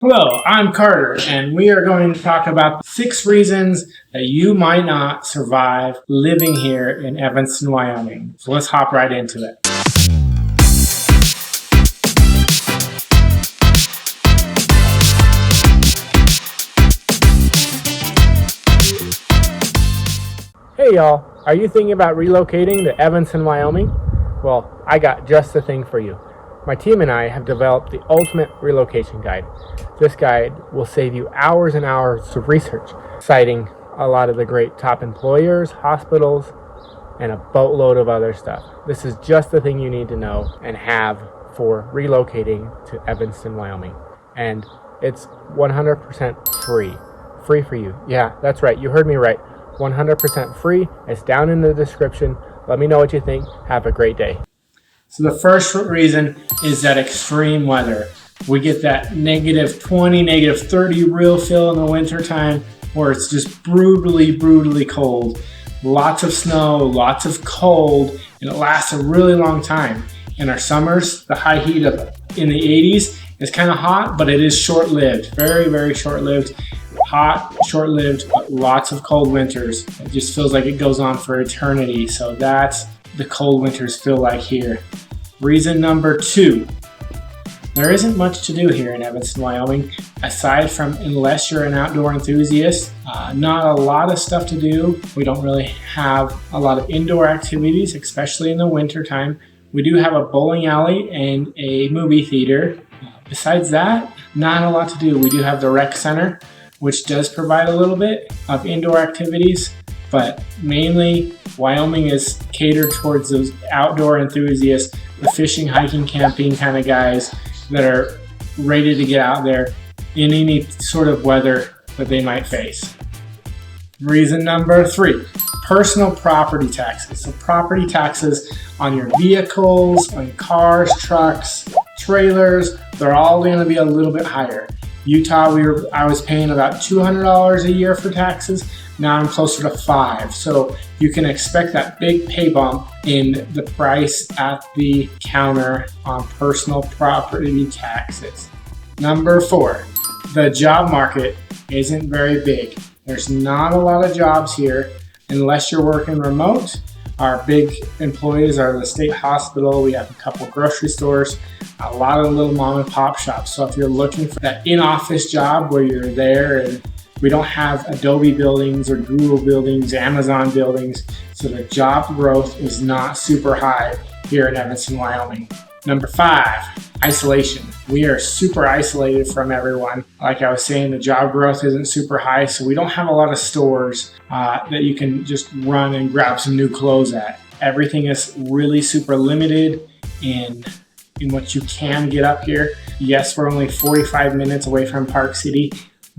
Hello, I'm Carter, and we are going to talk about 6 reasons that you might not survive living here in Evanston, Wyoming. So let's hop right into it. Hey y'all, are you thinking about relocating to Evanston, Wyoming? Well, I got just the thing for you. My team and I have developed the ultimate relocation guide. This guide will save you hours and hours of research, citing a lot of the great top employers, hospitals, and a boatload of other stuff. This is just the thing you need to know and have for relocating to Evanston, Wyoming. And it's 100% free. Free for you. Yeah, that's right. You heard me right. 100% free. It's down in the description. Let me know what you think. Have a great day. So the first reason is that extreme weather. We get that -20, -30 real feel in the wintertime where it's just brutally cold. Lots of snow, lots of cold, and it lasts a really long time. In our summers, the high heat in the 80s is kind of hot, but it is short-lived, very short-lived. Hot, short-lived, but lots of cold winters. It just feels like it goes on for eternity. So that's the cold winters feel like here. Reason number 2. There isn't much to do here in Evanston, Wyoming, aside from, unless you're an outdoor enthusiast, not a lot of stuff to do. We don't really have a lot of indoor activities, especially in the winter time. We do have a bowling alley and a movie theater. Besides that, not a lot to do. We do have the rec center, which does provide a little bit of indoor activities, but mainly Wyoming is catered towards those outdoor enthusiasts, the fishing, hiking, camping kind of guys that are ready to get out there in any sort of weather that they might face. Reason number 3, personal property taxes. So property taxes on your vehicles, on cars, trucks, trailers, they're all going to be a little bit higher. Utah, I was paying about $200 a year for taxes. Now I'm closer to $500. So you can expect that big pay bump in the price at the counter on personal property taxes. Number 4, the job market isn't very big. There's not a lot of jobs here unless you're working remote. Our big employees are the state hospital. We have a couple grocery stores, a lot of little mom and pop shops. So if you're looking for that in-office job where you're there, and we don't have Adobe buildings or Google buildings, Amazon buildings, so the job growth is not super high here in Evanston, Wyoming. Number 5, isolation. We are super isolated from everyone. Like I was saying, the job growth isn't super high, so we don't have a lot of stores that you can just run and grab some new clothes at. Everything is really super limited in what you can get up here. Yes, we're only 45 minutes away from Park City,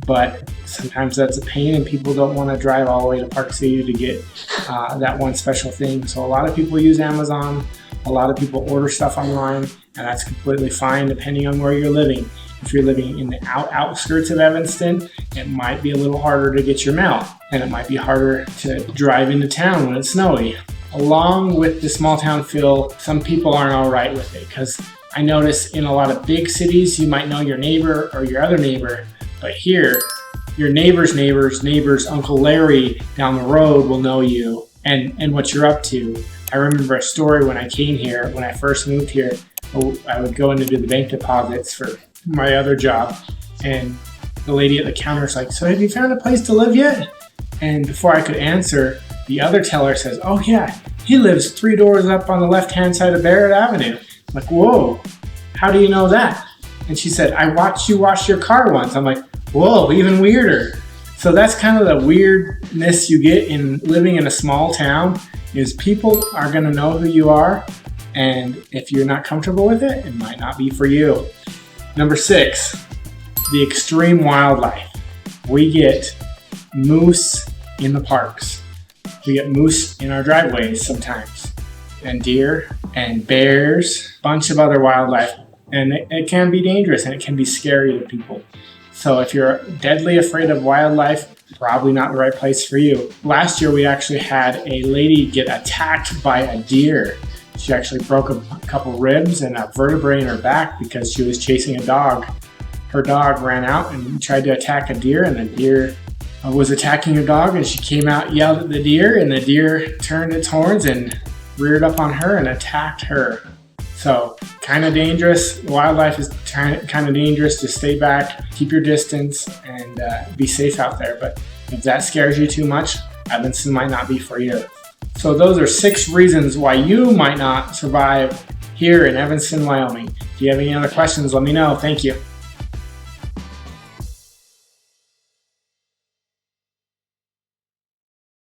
but sometimes that's a pain and people don't want to drive all the way to Park City to get that one special thing. So a lot of people use Amazon. A lot of people order stuff online, and that's completely fine depending on where you're living. If you're living in the outskirts of Evanston, it might be a little harder to get your mail, and it might be harder to drive into town when it's snowy. Along with the small town feel, some people aren't all right with it, because I notice in a lot of big cities, you might know your neighbor or your other neighbor, but here, your neighbor's Uncle Larry down the road will know you and what you're up to. I remember a story when I came here, when I first moved here. I would go in to do the bank deposits for my other job, and the lady at the counter is like, "So have you found a place to live yet?" And before I could answer, the other teller says, "Oh yeah, he lives 3 doors up on the left-hand side of Barrett Avenue." I'm like, "Whoa, how do you know that?" And she said, "I watched you wash your car once." I'm like, "Whoa, even weirder." So that's kind of the weirdness you get in living in a small town, is people are going to know who you are, and if you're not comfortable with it, it might not be for you. Number 6, the extreme wildlife. We get moose in the parks. We get moose in our driveways sometimes, and deer and bears, a bunch of other wildlife, and it can be dangerous and it can be scary to people. So if you're deadly afraid of wildlife, probably not the right place for you. Last year, we actually had a lady get attacked by a deer. She actually broke a couple ribs and a vertebrae in her back because she was chasing a dog. her dog ran out and tried to attack a deer, and the deer was attacking her dog, and she came out, yelled at the deer, and the deer turned its horns and reared up on her and attacked her. So kind of dangerous. Wildlife is kind of dangerous. Just stay back, keep your distance, and be safe out there. But if that scares you too much, Evanston might not be for you. So those are 6 reasons why you might not survive here in Evanston, Wyoming. If you have any other questions, let me know. Thank you.